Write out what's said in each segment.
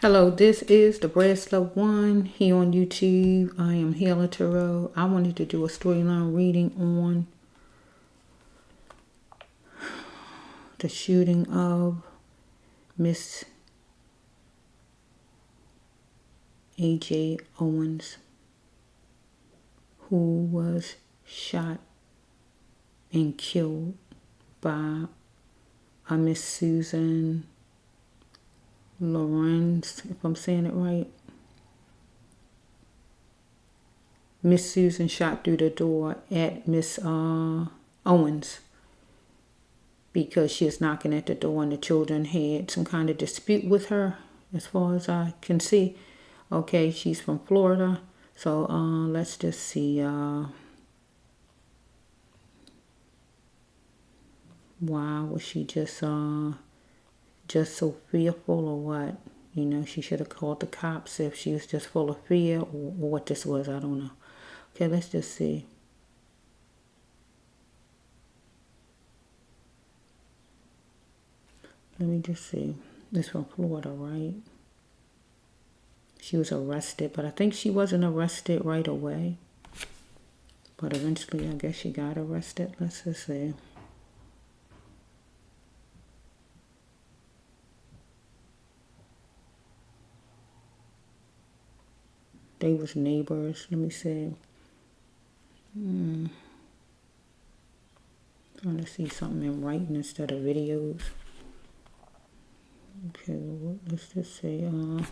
Hello, this is the Breadstuff One here on YouTube. I am Hela Tarot. I wanted to do a storyline reading on the shooting of Miss A.J. Owens, who was shot and killed by a Miss Susan Lirincz, if I'm saying it right. Miss Susan shot through the door at Miss Owens because she was knocking at the door and the children had some kind of dispute with her, as far as I can see. Okay, she's from Florida. So let's just see. Why was she just so fearful, or what? You know, she should have called the cops if she was just full of fear, or what this was. I don't know. Okay, let's just see. Let me just see. This from Florida, right? She was arrested, but I think she wasn't arrested right away. But eventually, I guess she got arrested. Let's just see. They was neighbors. Let me see. Trying to see something in writing instead of videos. Okay, well, let's just say, let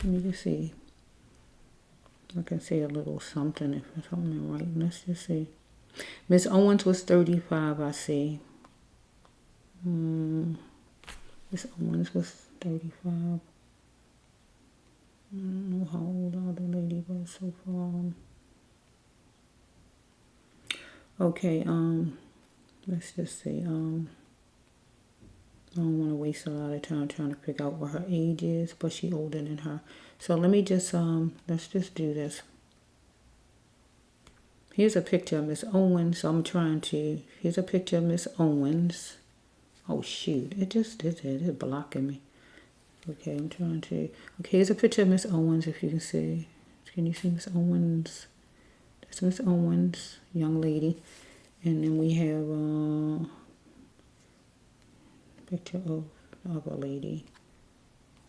me just see. I can say a little something if there's something in writing. Let's just see. Miss Owens was 35, I see. Miss Owens was 35. I don't know how old the other lady was so far. Okay, let's just see. I don't want to waste a lot of time trying to figure out what her age is, but she older than her. So let me just, let's just do this. Here's a picture of Miss Owens. So I'm trying to, here's a picture of Miss Owens. Oh, shoot. It is blocking me. Okay, I'm trying to, okay, here's a picture of Miss Owens, if you can see. Can you see Miss Owens? That's Miss Owens, young lady. And then we have a picture of the other lady.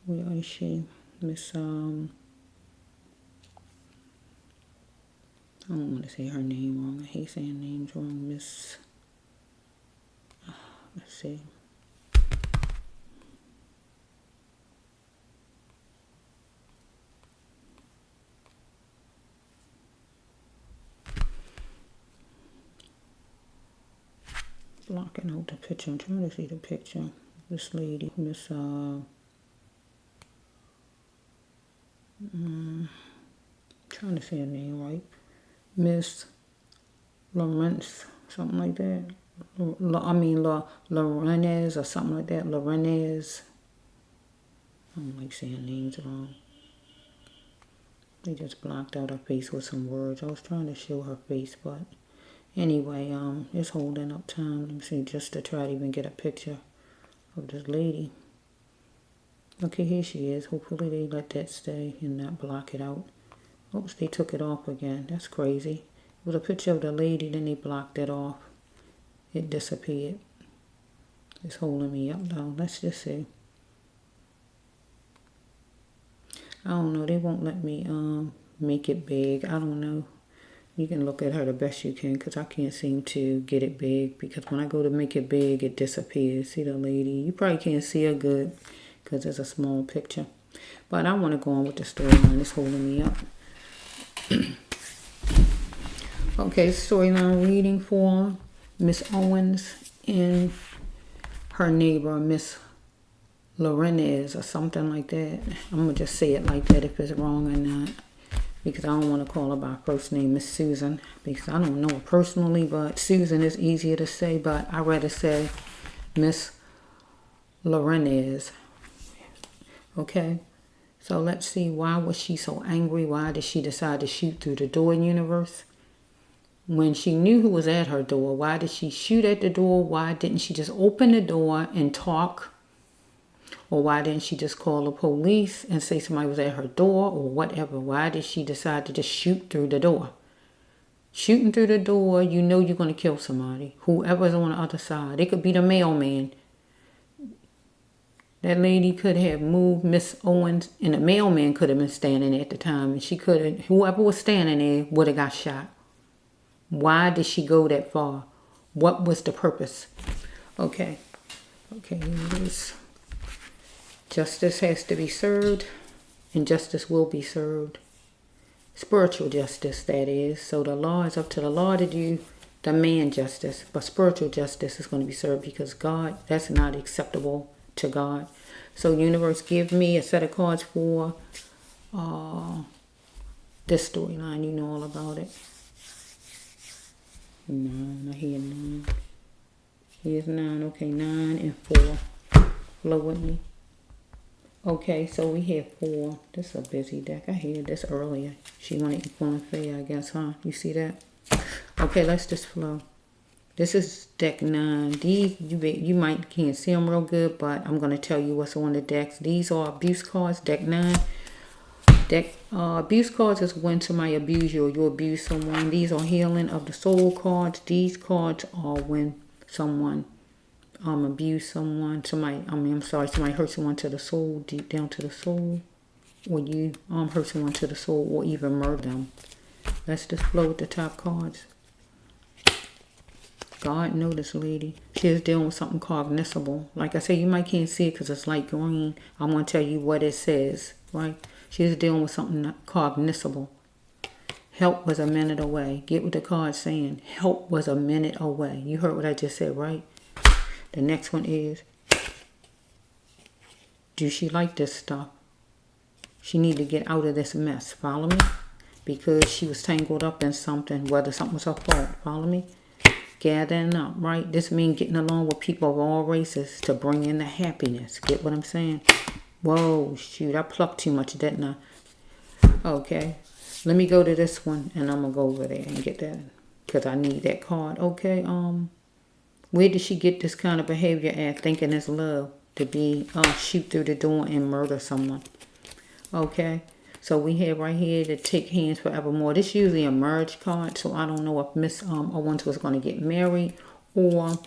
Where is she? Miss, I don't want to say her name wrong. I hate saying names wrong. Miss, let's see. Blocking out the picture. I'm trying to see the picture. This lady, Miss, trying to say her name right. Miss Lirincz, something like that. Lirincz or something like that. Lirincz. I don't like saying names wrong. They just blocked out her face with some words. I was trying to show her face, but anyway, it's holding up time. Let me see, just to try to even get a picture of this lady. Okay, here she is. Hopefully they let that stay and not block it out. Oops, they took it off again. That's crazy. It was a picture of the lady, then they blocked it off. It disappeared. It's holding me up though. Let's just see. I don't know. They won't let me make it big. I don't know. You can look at her the best you can, because I can't seem to get it big, because when I go to make it big, it disappears. See the lady? You probably can't see her good because it's a small picture. But I want to go on with the storyline. It's holding me up. Okay, storyline reading for Miss Owens and her neighbor, Miss Lirincz, or something like that. I'm going to just say it like that if it's wrong or not, because I don't want to call her by her first name, Miss Susan, because I don't know her personally, but Susan is easier to say, but I'd rather say Miss Lirincz. Okay, so let's see, why was she so angry? Why did she decide to shoot through the door, universe? when she knew who was at her door, why did she shoot at the door? Why didn't she just open the door and talk? Or why didn't she just call the police and say somebody was at her door or whatever? Why did she decide to just shoot through the door? Shooting through the door, you know you're going to kill somebody. Whoever's on the other side. It could be the mailman. That lady could have moved Miss Owens, and the mailman could have been standing there at the time. And she could have, whoever was standing there would have got shot. Why did she go that far? What was the purpose? Okay. Okay, it is. Justice has to be served, and justice will be served. Spiritual justice, that is. So the law is up to the law to do the man justice, but spiritual justice is going to be served because God, that's not acceptable to God. So universe, give me a set of cards for this storyline. You know all about it. 9, I hear 9. Here's 9. Okay, 9 and 4. Flow with me. Okay, so we have 4. This is a busy deck. I heard this earlier. She wanted equal and fair, I guess, huh? You see that? Okay, let's just flow. This is deck 9. These, you might can't see them real good, but I'm going to tell you what's on the decks. These are abuse cards, deck 9. Abuse cards is when somebody abuse you or you abuse someone. These are healing of the soul cards. These cards are when someone abuse someone. Somebody hurt someone to the soul, deep down to the soul. Or you hurt someone to the soul or even murder them. Let's just flow with the top cards. God know this lady. She is dealing with something cognizable. Like I said, you might can't see it because it's light green. I'm going to tell you what it says, right? She is dealing with something cognizable. Help was a minute away. Get what the card's saying. Help was a minute away. You heard what I just said, right? The next one is, do she like this stuff? She need to get out of this mess. Follow me? Because she was tangled up in something, whether something was her fault. Follow me? Gathering up, right? This means getting along with people of all races to bring in the happiness. Get what I'm saying? Whoa, shoot, I plucked too much, didn't I? Okay, let me go to this one, and I'm going to go over there and get that, because I need that card. Okay, where did she get this kind of behavior at, thinking it's love, to be, shoot through the door and murder someone? Okay, so we have right here to take hands forevermore. This is usually a marriage card, so I don't know if Miss Owens was going to get married, or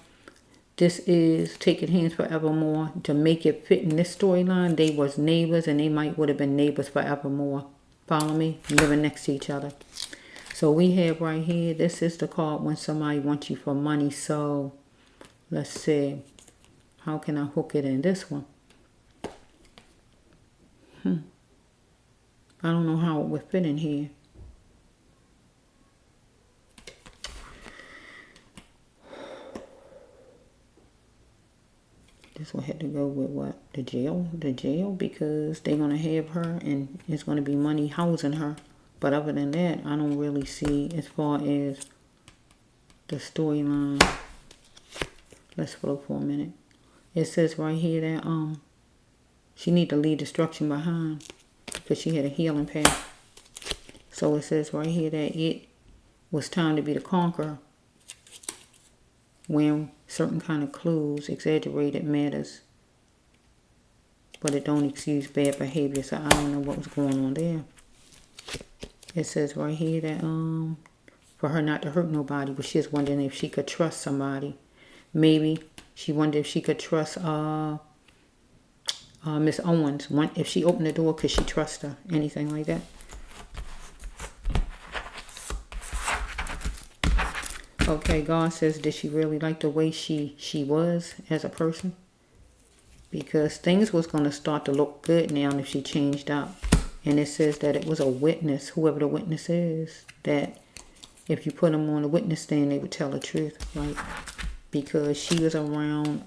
this is taking hands forevermore. To make it fit in this storyline, they was neighbors, and they would have been neighbors forevermore. Follow me? Living next to each other. So we have right here, this is the card when somebody wants you for money. So let's see. How can I hook it in this one? I don't know how it would fit in here. This will have to go with what? The jail? The jail, because they're going to have her and it's going to be money housing her. But other than that, I don't really see as far as the storyline. Let's flow for a minute. It says right here that she need to leave destruction behind because she had a healing path. So it says right here that it was time to be the conqueror. When certain kind of clues, exaggerated matters, but it don't excuse bad behavior. So I don't know what was going on there. It says right here that for her not to hurt nobody, but she was wondering if she could trust somebody. Maybe she wondered if she could trust Miss Owens. If she opened the door, could she trust her? Anything like that? Okay, God says, did she really like the way she was as a person? Because things was going to start to look good now if she changed up. And it says that it was a witness, whoever the witness is, that if you put them on the witness stand, they would tell the truth, right? Because she was around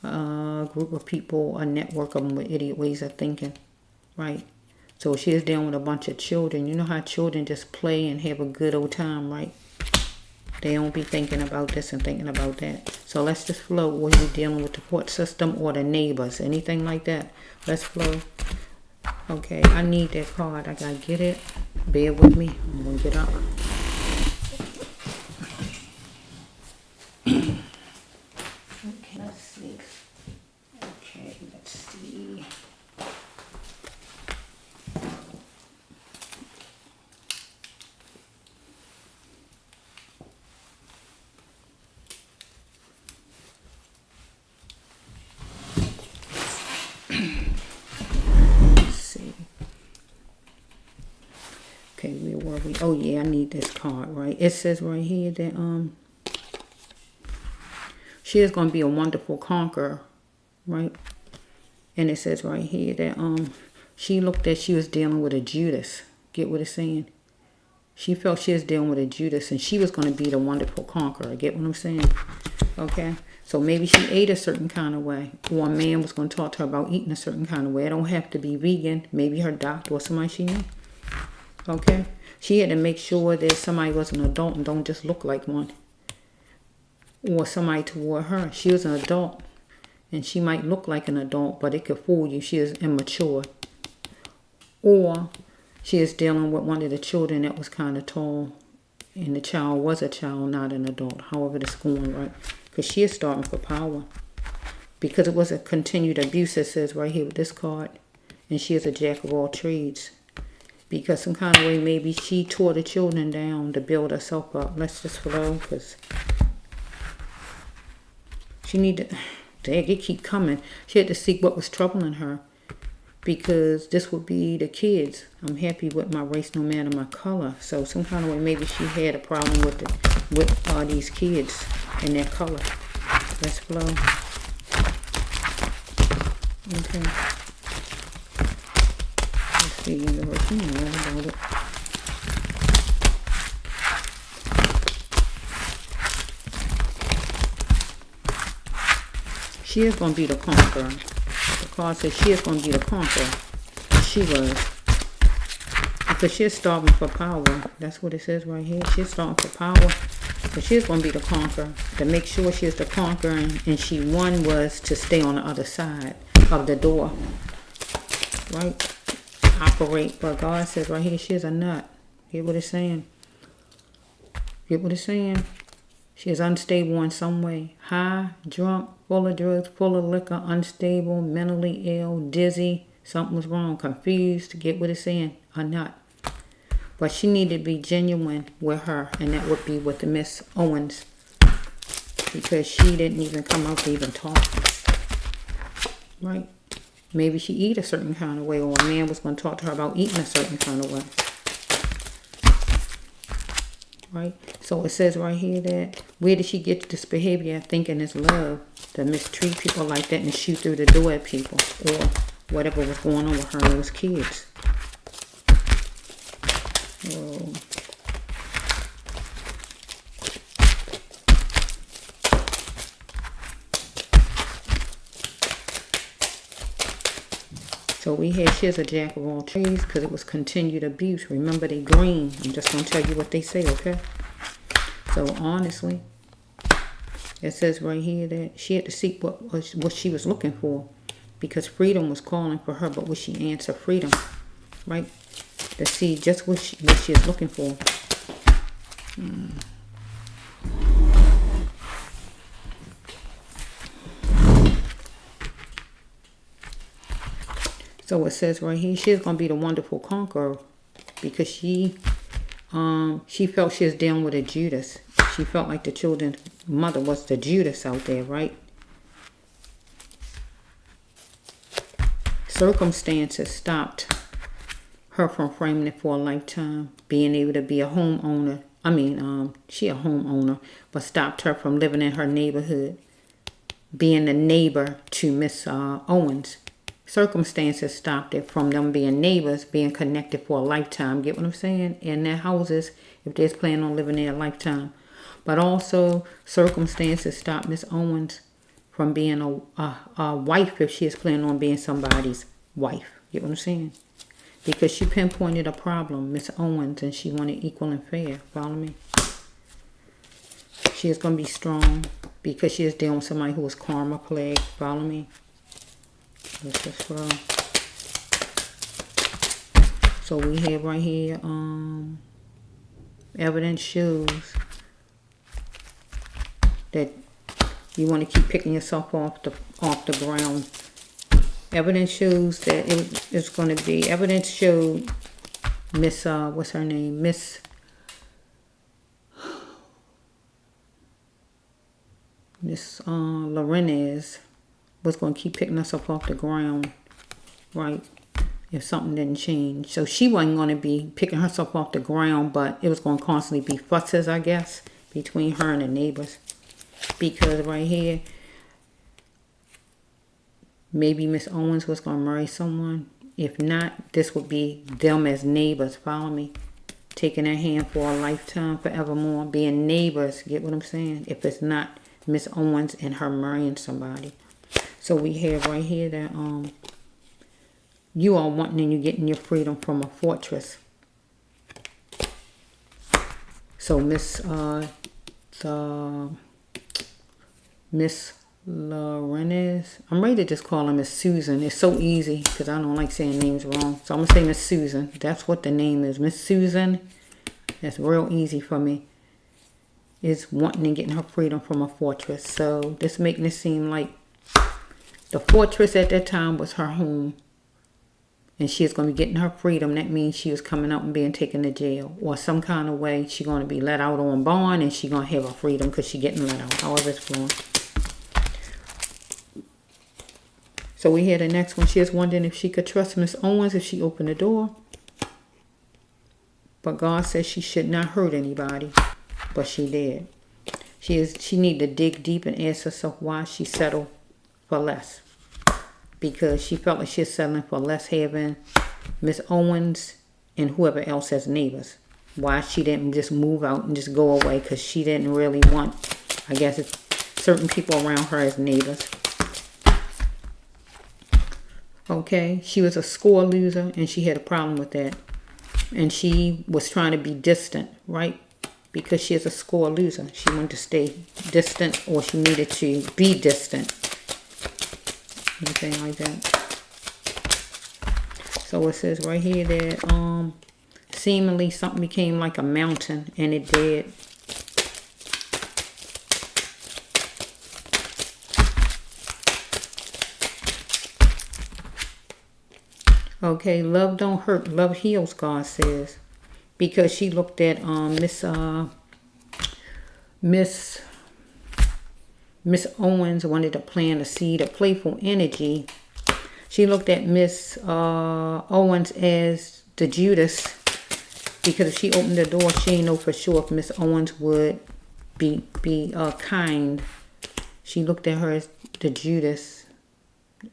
a group of people, a network of them with idiot ways of thinking, right? So she is dealing with a bunch of children. You know how children just play and have a good old time, right? They don't be thinking about this and thinking about that. So let's just flow. Were you dealing with the court system or the neighbors? Anything like that? Let's flow. Okay, I need that card. I gotta get it. Bear with me. I'm gonna get up. Okay, let's see. Okay, let's see. Let's see. Okay, where were we? Oh yeah, I need this card, right? It says right here that she is going to be a wonderful conqueror, right? And it says right here that she looked at she was dealing with a Judas. Get what it's saying? She felt she was dealing with a Judas and she was going to be the wonderful conqueror. Get what I'm saying? Okay. So maybe she ate a certain kind of way. Or a man was going to talk to her about eating a certain kind of way. It don't have to be vegan. Maybe her doctor or somebody she knew. Okay. She had to make sure that somebody was an adult and don't just look like one. Or somebody toward her. She was an adult. And she might look like an adult, but it could fool you. She is immature. Or she is dealing with one of the children that was kind of tall. And the child was a child, not an adult. However that's going, right? Because she is starting for power. Because it was a continued abuse, it says right here with this card. And she is a jack of all trades. Because some kind of way maybe she tore the children down to build herself up. Let's just flow because she needed... Dang, it keep coming. She had to seek what was troubling her. Because this would be the kids. I'm happy with my race no matter my color. So some kind of way maybe she had a problem with these kids and their color. Let's flow. Okay. Let's see. You know about it. She is going to be the conqueror. The card says she is going to be the conqueror. She was. Because she is starving for power. That's what it says right here. She is starving for power. But she is going to be the conqueror. To make sure she is the conqueror. And she one was to stay on the other side of the door. Right? Operate. But God says right here she is a nut. Get what it's saying? Get what it's saying? She is unstable in some way. High, drunk, full of drugs, full of liquor, unstable, mentally ill, dizzy. Something was wrong. Confused. Get what it's saying? A nut. But she needed to be genuine with her. And that would be with the Miss Owens. Because she didn't even come out to even talk. Right? Maybe she eat a certain kind of way. Or a man was going to talk to her about eating a certain kind of way. Right? So it says right here that where did she get this behavior thinking it's love to mistreat people like that and shoot through the door at people or whatever was going on with her and those kids. Whoa. So we had she is a jack of all trades because it was continued abuse. Remember they green. I'm just going to tell you what they say, okay? So honestly, it says right here that she had to seek what she was looking for. Because freedom was calling for her, but would she answer freedom? Right? To see just what she is looking for. So it says right here, she's going to be the wonderful conqueror because she felt she was dealing with a Judas. She felt like the children's mother was the Judas out there, right? Circumstances stopped her from framing it for a lifetime, being able to be a homeowner. She a homeowner, but stopped her from living in her neighborhood, being a neighbor to Miss Owens. Circumstances stopped it from them being neighbors, being connected for a lifetime. Get what I'm saying? In their houses, if they're planning on living there a lifetime. But also, circumstances stopped Miss Owens from being a wife if she is planning on being somebody's wife. Get what I'm saying? Because she pinpointed a problem, Miss Owens, and she wanted equal and fair. Follow me? She is going to be strong because she is dealing with somebody who is karma plagued. Follow me? Let's just flow. So we have right here, evidence shows that You want to keep picking yourself off the ground. Evidence shows that it's going to be, evidence showed Miss, what's her name? Miss Lirincz was going to keep picking herself off the ground, right? If something didn't change. So she wasn't going to be picking herself off the ground, but it was going to constantly be fusses, I guess, between her and the neighbors. Because right here, maybe Miss Owens was going to marry someone. If not, this would be them as neighbors. Follow me? Taking their hand for a lifetime, forevermore. Being neighbors. Get what I'm saying? If it's not Miss Owens and her marrying somebody. So we have right here that you are wanting and you're getting your freedom from a fortress. So Miss Lirincz, I'm ready to just call her Miss Susan. It's so easy because I don't like saying names wrong. So I'm going to say Miss Susan. That's what the name is. Miss Susan. That's real easy for me. Is wanting and getting her freedom from a fortress. So this making it seem like the fortress at that time was her home. And she is going to be getting her freedom. That means she was coming out and being taken to jail. Or some kind of way she's going to be let out on bond. And she's going to have her freedom because she's getting let out. However it's flowing. So we hear the next one. She is wondering if she could trust Miss Owens if she opened the door. But God says she should not hurt anybody. But she did. She need to dig deep and ask herself why she settled for less. Because she felt like she's settling for less having Miss Owens and whoever else as neighbors. Why she didn't just move out and just go away. Because she didn't really want, I guess, it's certain people around her as neighbors. Okay, she was a score loser and she had a problem with that. And she was trying to be distant, right? Because she is a score loser. She wanted to stay distant or she needed to be distant. Anything like that. So it says right here that seemingly something became like a mountain and it did. Okay, love don't hurt, love heals, God says. Because she looked at Miss Owens wanted to plant a seed of playful energy. She looked at Miss Owens as the Judas. Because if she opened the door, she didn't know for sure if Miss Owens would be kind. She looked at her as the Judas.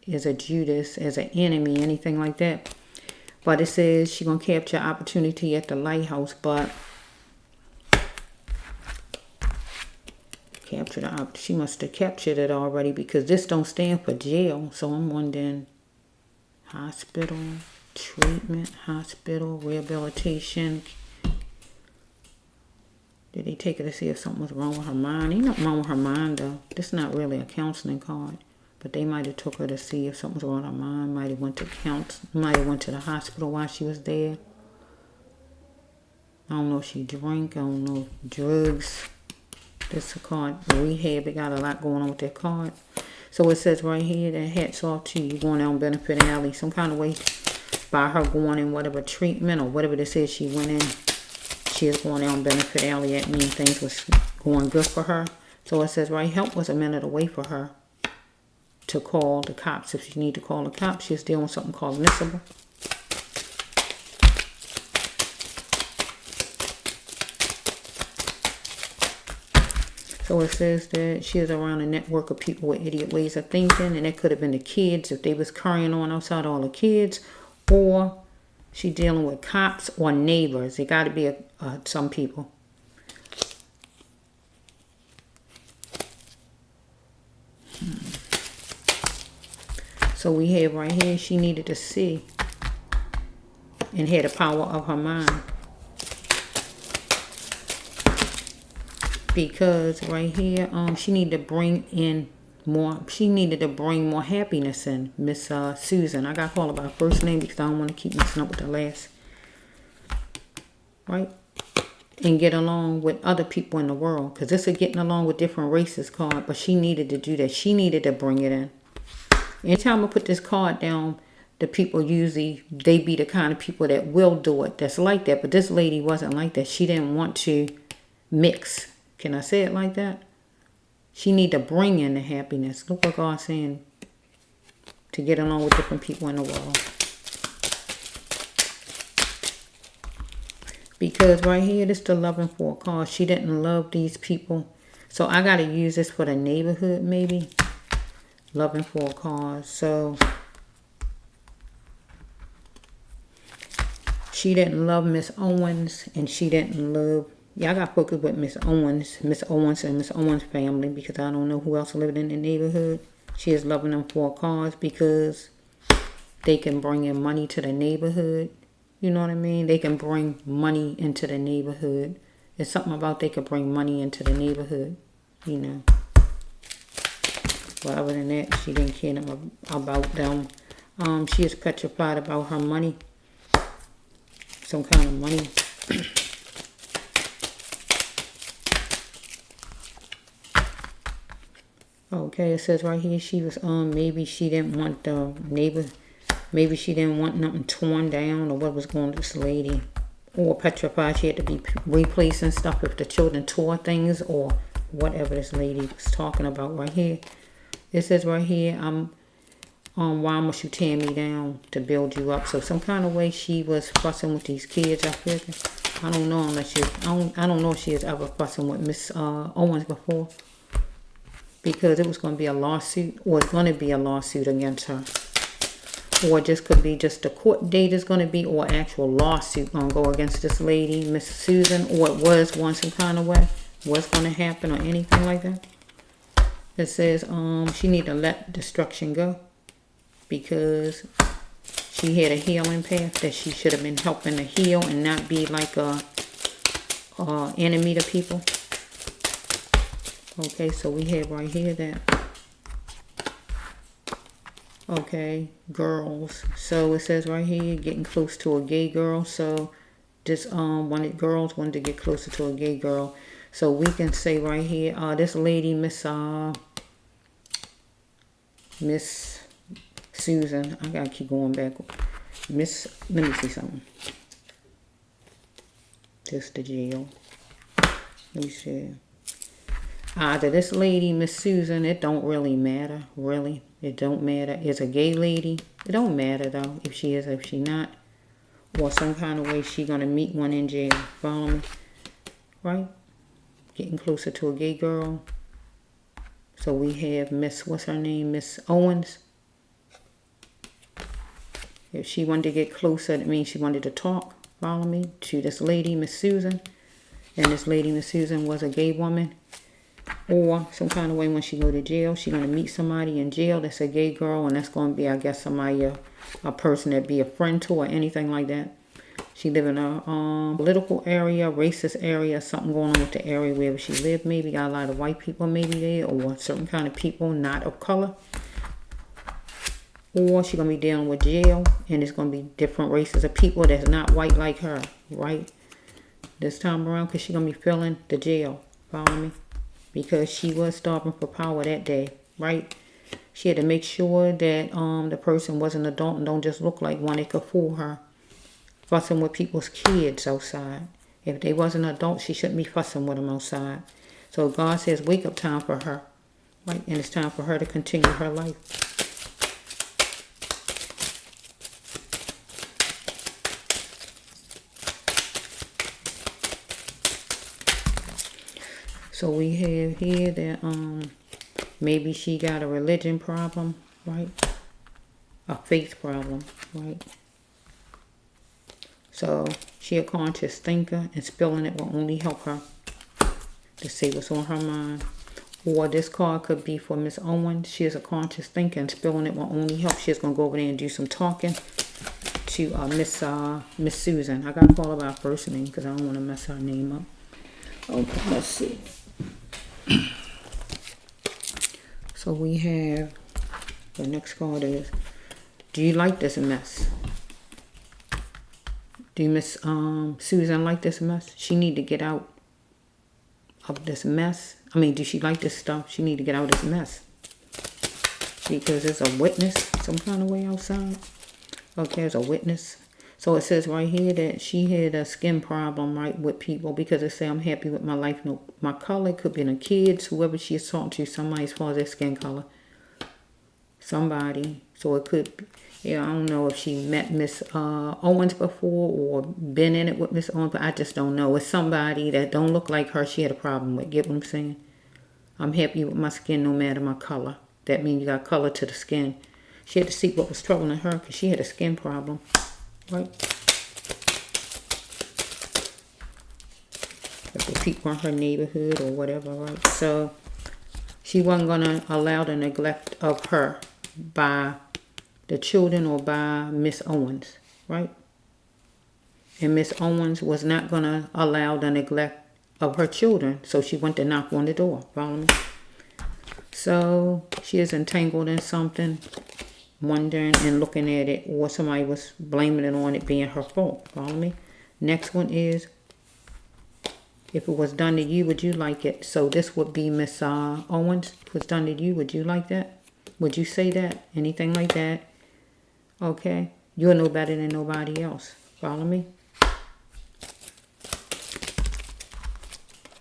As an enemy, anything like that. But it says she's going to capture opportunity at the lighthouse, but she must have captured it already because this don't stand for jail. So I'm wondering, hospital, treatment, hospital, rehabilitation. Did they take her to see if something was wrong with her mind? Ain't nothing wrong with her mind though. This is not really a counseling card. But they might have took her to see if something was wrong with her mind. Might have went to the hospital while she was there. I don't know if she drank. I don't know if drugs. This is a card. Rehab. They got a lot going on with that card. So it says right here that hats off to you going down Benefit Alley. Some kind of way by her going in whatever treatment or whatever this is she went in. She is going down Benefit Alley. That means things was going good for her. So it says right, help was a minute away for her. To call the cops. If she need to call the cops, she's dealing with something called missable. So it says that she is around a network of people with idiot ways of thinking, and it could have been the kids if they was carrying on outside all the kids, or she dealing with cops or neighbors. It got to be some people. So we have right here, she needed to see and had the power of her mind. Because right here, she needed to bring in more, happiness in Miss Susan. I got to call her by her first name because I don't want to keep messing up with the last. Right? and get along with other people in the world. Because this is getting along with different races card. But she needed to do that. She needed to bring it in. Anytime I put this card down, the people usually, they be the kind of people that will do it. That's like that. But this lady wasn't like that. She didn't want to mix. Can I say it like that? She need to bring in the happiness. Look what God's saying. To get along with different people in the world. Because right here, this is the loving for a cause. She didn't love these people. So I got to use this for the neighborhood maybe. Loving for a cause. So she didn't love Miss Owens. And she didn't love... Yeah, I got to focus with Miss Owens. Miss Owens and Miss Owens family. Because I don't know who else lived in the neighborhood. She is loving them for a cause. Because they can bring in money to the neighborhood. You know what I mean? They can bring money into the neighborhood. There's something about they could bring money into the neighborhood. You know. But other than that, she didn't care about them. She is petrified about her money. Some kind of money. Okay, it says right here she was maybe she didn't want the neighbor. Maybe she didn't want nothing torn down or what was going on with this lady. Or petrified she had to be replacing stuff if the children tore things or whatever this lady was talking about right here. It says right here, why must you tear me down to build you up? So some kind of way she was fussing with these kids, I figure. I don't know unless she, I don't know if she has ever fussing with Miss Owens before. Because it was going to be a lawsuit, or it's going to be a lawsuit against her. Or just could be just the court date is going to be, or actual lawsuit going to go against this lady, Miss Susan, or it was one some kind of way. What's going to happen or anything like that. It says she need to let destruction go. Because she had a healing path that she should have been helping to heal and not be like a enemy to people. Okay, so we have right here that. Okay, girls. So it says right here, getting close to a gay girl. So this girls wanted to get closer to a gay girl. So we can say right here, this lady, Miss Susan. I gotta keep going back. Let me see something. Just the jail. Let me see. To this lady, Miss Susan, it don't really matter, really. It don't matter. It's a gay lady. It don't matter, though, if she is or if she not. Or some kind of way she going to meet one in jail. Follow me? Right? Getting closer to a gay girl. So we have Miss, what's her name? Miss Owens. If she wanted to get closer, that means she wanted to talk, follow me, to this lady, Miss Susan. And this lady, Miss Susan, was a gay woman. Or some kind of way when she go to jail, she's going to meet somebody in jail that's a gay girl. And that's going to be, I guess, somebody, a person that be a friend to or anything like that. She live in a political area, racist area, something going on with the area where she lived. Maybe got a lot of white people maybe there, or certain kind of people not of color. Or she's going to be dealing with jail, and it's going to be different races of people that's not white like her, right? This time around, because she's going to be filling the jail, follow me? Because she was starving for power that day, right? She had to make sure that the person was an adult and don't just look like one that could fool her. Fussing with people's kids outside. If they wasn't adults, she shouldn't be fussing with them outside. So God says wake up time for her, right? And it's time for her to continue her life. So we have here that maybe she got a religion problem, right? A faith problem, right? So she a conscious thinker, and spilling it will only help her to see what's on her mind. Or this card could be for Miss Owens. She is a conscious thinker, and spilling it will only help. She's going to go over there and do some talking to Miss Susan. I got to call her by her first name because I don't want to mess her name up. Okay, let's see. So we have, the next card is, do you like this mess? Do Miss Susan like this mess? She need to get out of this mess. I mean, do she like this stuff? She need to get out of this mess. Because there's a witness some kind of way outside. Okay, there's a witness. So it says right here that she had a skin problem, right, with people. Because it says, I'm happy with my life. No, my color could be in the kids, whoever she's talking to, somebody as far as their skin color. Somebody. So it could be, yeah, I don't know if she met Miss Owens before or been in it with Miss Owens, but I just don't know. It's somebody that don't look like her she had a problem with. Get what I'm saying? I'm happy with my skin no matter my color. That means you got color to the skin. She had to see what was troubling her because she had a skin problem. Right? The people in her neighborhood or whatever, right? So she wasn't going to allow the neglect of her by the children or by Miss Owens, right? And Miss Owens was not going to allow the neglect of her children, so she went to knock on the door. Follow me? So she is entangled in something, wondering and looking at it, or somebody was blaming it on it being her fault. Follow me? Next one is, if it was done to you, would you like it? So this would be Miss Owens. If it was done to you, would you like that? Would you say that? Anything like that? Okay? You'll know better than nobody else. Follow me?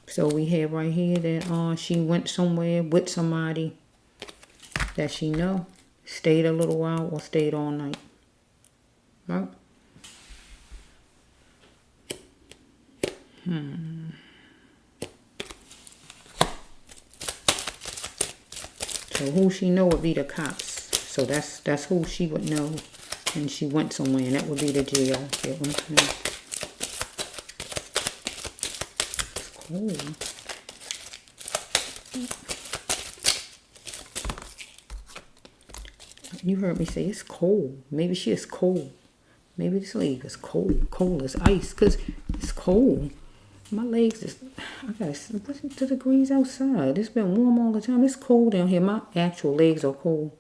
So we have right here that she went somewhere with somebody that she know. Stayed a little while or stayed all night. Right? So who she know would be the cops. So that's who she would know. And she went somewhere, and that would be the jail. Get what I'm saying? Cold. You heard me say it's cold. Maybe she is cold. Maybe this leg is cold. Cold as ice. Because it's cold. My legs is... I got what's the degrees outside? It's been warm all the time. It's cold down here. My actual legs are cold.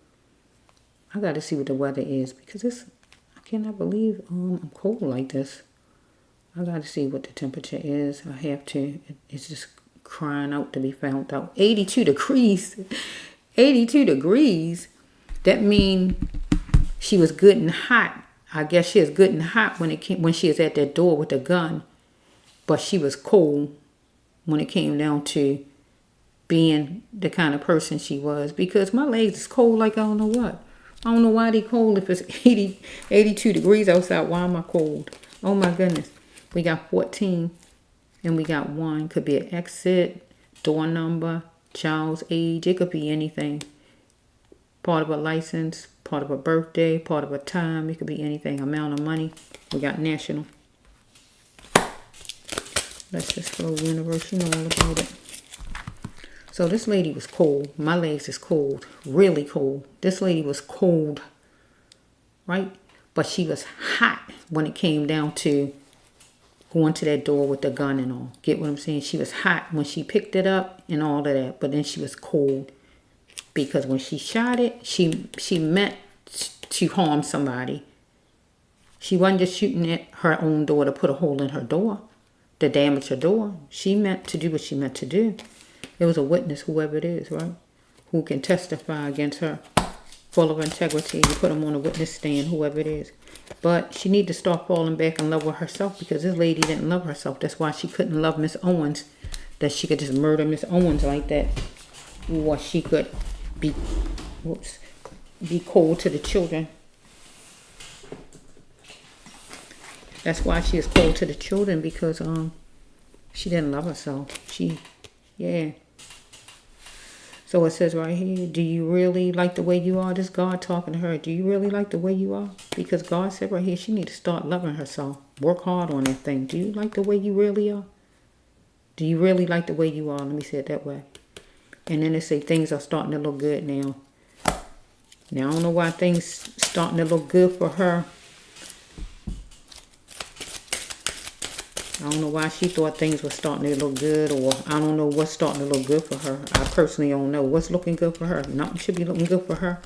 I got to see what the weather is. Because it's... I cannot believe I'm cold like this. I got to see what the temperature is. I have to. It's just crying out to be found out. 82 degrees. 82 degrees. That means she was good and hot. I guess she was good and hot when she was at that door with the gun. But she was cold when it came down to being the kind of person she was. Because my legs is cold like I don't know what. I don't know why they cold if it's 82 degrees outside. Why am I cold? Oh my goodness. We got 14 and we got 1. Could be an exit, door number, child's age. It could be anything. Part of a license, part of a birthday, part of a time. It could be anything. Amount of money. We got national. Let's just go universe. You know all about it. So this lady was cold. My legs is cold. Really cold. This lady was cold. Right? But she was hot when it came down to going to that door with the gun and all. Get what I'm saying? She was hot when she picked it up and all of that. But then she was cold. Because when she shot it, she meant to harm somebody. She wasn't just shooting at her own door to put a hole in her door. To damage her door. She meant to do what she meant to do. It was a witness, whoever it is, right? Who can testify against her. Full of integrity. You put them on a witness stand, whoever it is. But she need to start falling back in love with herself. Because this lady didn't love herself. That's why she couldn't love Miss Owens. That she could just murder Miss Owens like that. Or she could be cold to the children. That's why she is cold to the children, because she didn't love herself. Yeah. So it says right here, do you really like the way you are? This God talking to her. Do you really like the way you are? Because God said right here, she need to start loving herself. Work hard on that thing. Do you like the way you really are? Do you really like the way you are? Let me say it that way. And then they say things are starting to look good now. Now, I don't know why things starting to look good for her. I don't know why she thought things were starting to look good, or I don't know what's starting to look good for her. I personally don't know what's looking good for her. Nothing should be looking good for her.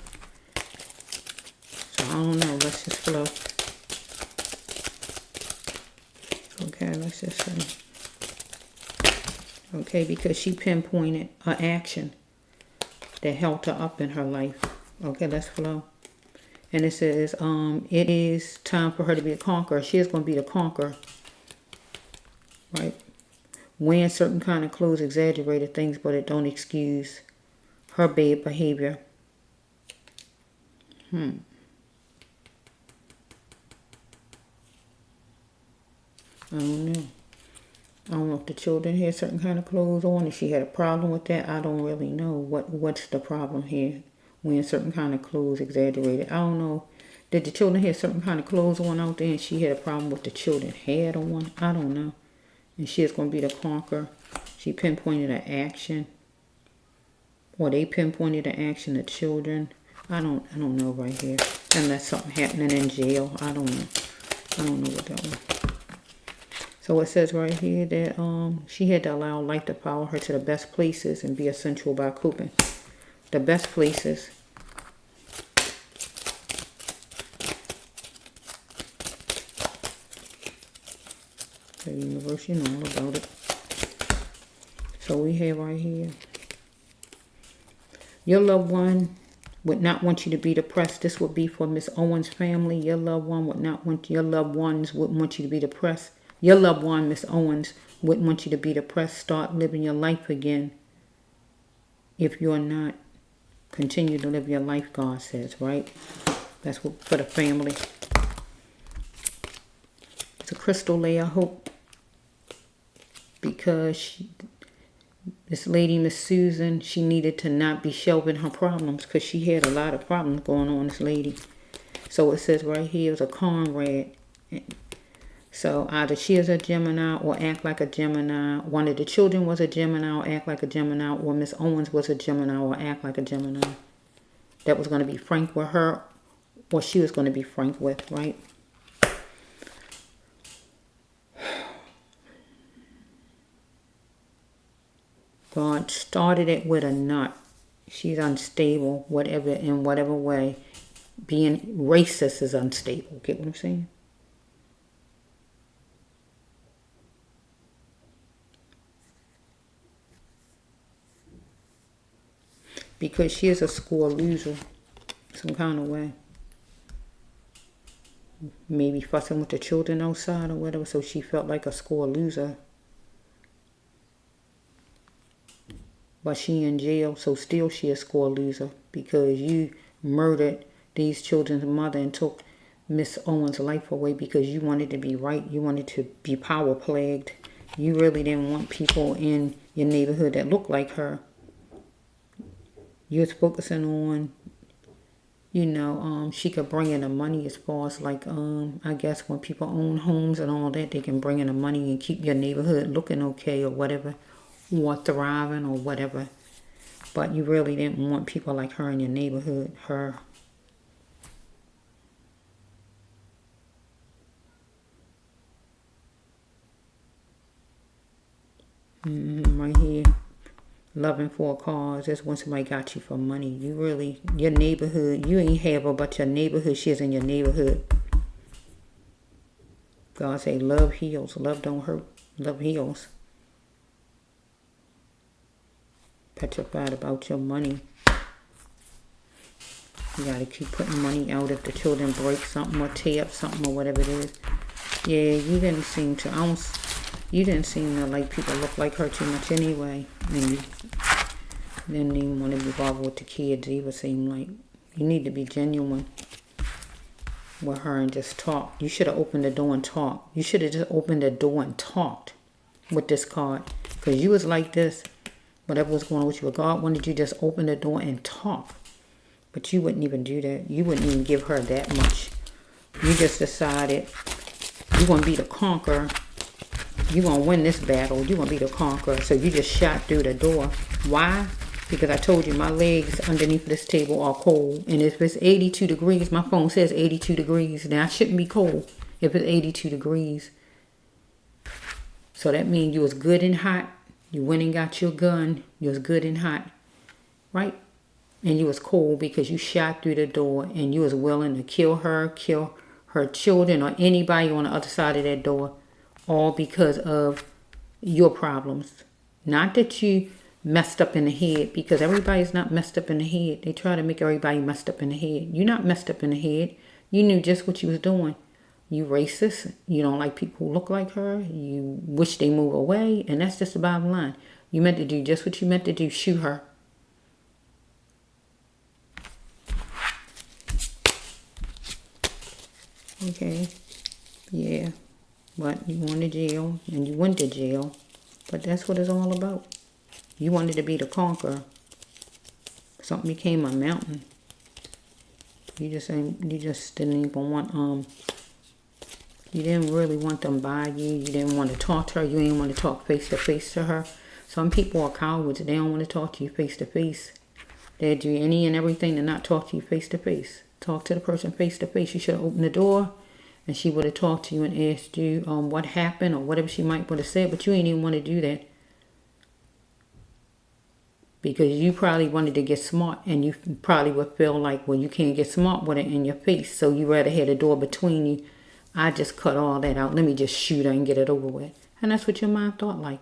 So I don't know. Let's just flow. Okay, let's just see. Okay, because she pinpointed an action that helped her up in her life. Okay, let's flow. And it says, it is time for her to be a conqueror. She is going to be the conqueror. Right? Wearing certain kind of clothes exaggerated things, but it don't excuse her bad behavior. I don't know. I don't know if the children had certain kind of clothes on, if she had a problem with that. I don't really know what's the problem here. Wearing certain kind of clothes exaggerated. I don't know. Did the children have certain kind of clothes on out there and she had a problem with the children had on? I don't know. And she is going to be the conqueror. She pinpointed an action. Or they pinpointed an action, the children. I don't know right here. Unless something happening in jail. I don't know. I don't know what that was. So it says right here that she had to allow life to power her to the best places and be essential by coping. The best places. The universe, you know all about it. So we have right here. Your loved one would not want you to be depressed. This would be for Miss Owens' family. Your loved one would not want, your loved ones wouldn't want you to be depressed. Your loved one, Miss Owens, wouldn't want you to be depressed. Start living your life again. If you're not, continue to live your life, God says, right? That's what, for the family. It's a crystal lay, I hope. Because this lady, Miss Susan, she needed to not be shelving her problems because she had a lot of problems going on, this lady. So it says right here, it's a Conrad. So either she is a Gemini or act like a Gemini. One of the children was a Gemini or act like a Gemini. Or Miss Owens was a Gemini or act like a Gemini. That was going to be frank with her. Or she was going to be frank with, right? God started it with a nut. She's unstable, whatever, in whatever way. Being racist is unstable. Get what I'm saying? Because she is a score loser, some kind of way. Maybe fussing with the children outside or whatever, so she felt like a score loser. But she in jail, so still she a score loser because you murdered these children's mother and took Miss Owens' life away because you wanted to be right. You wanted to be power plagued. You really didn't want people in your neighborhood that looked like her. You was focusing on, you know, she could bring in the money as far as like, I guess when people own homes and all that, they can bring in the money and keep your neighborhood looking okay or whatever, or thriving or whatever. But you really didn't want people like her in your neighborhood, her. Right here. Loving for a cause. That's when somebody got you for money. You really, your neighborhood, you ain't have her, but your neighborhood, she's in your neighborhood. God say love heals. Love don't hurt. Love heals. Petrified about your money. You gotta keep putting money out if the children break something or tear up something or whatever it is. Yeah, you didn't seem to, you didn't seem to like people look like her too much anyway. And you didn't even want to be bothered with the kids either. Seemed like you need to be genuine with her and just talk. You should have opened the door and talked. You should have just opened the door and talked with this card. Because you was like this. Whatever was going on with you, God wanted you to just open the door and talk. But you wouldn't even do that. You wouldn't even give her that much. You just decided you're going to be the conqueror. You're going to win this battle. You're going to be the conqueror. So you just shot through the door. Why? Because I told you my legs underneath this table are cold. And if it's 82 degrees, my phone says 82 degrees. Then I shouldn't be cold if it's 82 degrees. So that means you was good and hot. You went and got your gun. You was good and hot. Right? And you was cold because you shot through the door and you was willing to kill her children, or anybody on the other side of that door all because of your problems. Not that you messed up in the head, because everybody's not messed up in the head. They try to make everybody messed up in the head. You're not messed up in the head. You knew just what you was doing. You racist. You don't like people who look like her. You wish they move away. And that's just the bottom line. You meant to do just what you meant to do. Shoot her. Okay. Yeah. But you went to jail. And you went to jail. But that's what it's all about. You wanted to be the conqueror. Something became a mountain. You just didn't even want you didn't really want them by you. You didn't want to talk to her. You didn't want to talk face to face to her. Some people are cowards. They don't want to talk to you face to face. They'd do any and everything to not talk to you face to face. Talk to the person face to face. You should have opened the door and she would have talked to you and asked you what happened or whatever she might would have said, but you ain't even want to do that. Because you probably wanted to get smart and you probably would feel like, well, you can't get smart with it in your face. So you rather had a door between you. I just cut all that out. Let me just shoot her and get it over with. And that's what your mind thought like.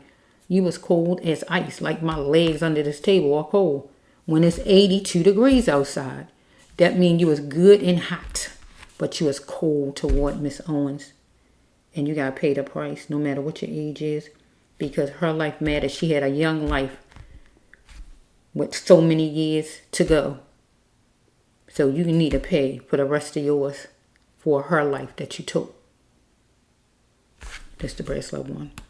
You was cold as ice, like my legs under this table are cold. When it's 82 degrees outside, that means you was good and hot. But you was cold toward Miss Owens. And you got to pay the price no matter what your age is. Because her life mattered. She had a young life with so many years to go. So you need to pay for the rest of yours for her life that you took. That's the bracelet one.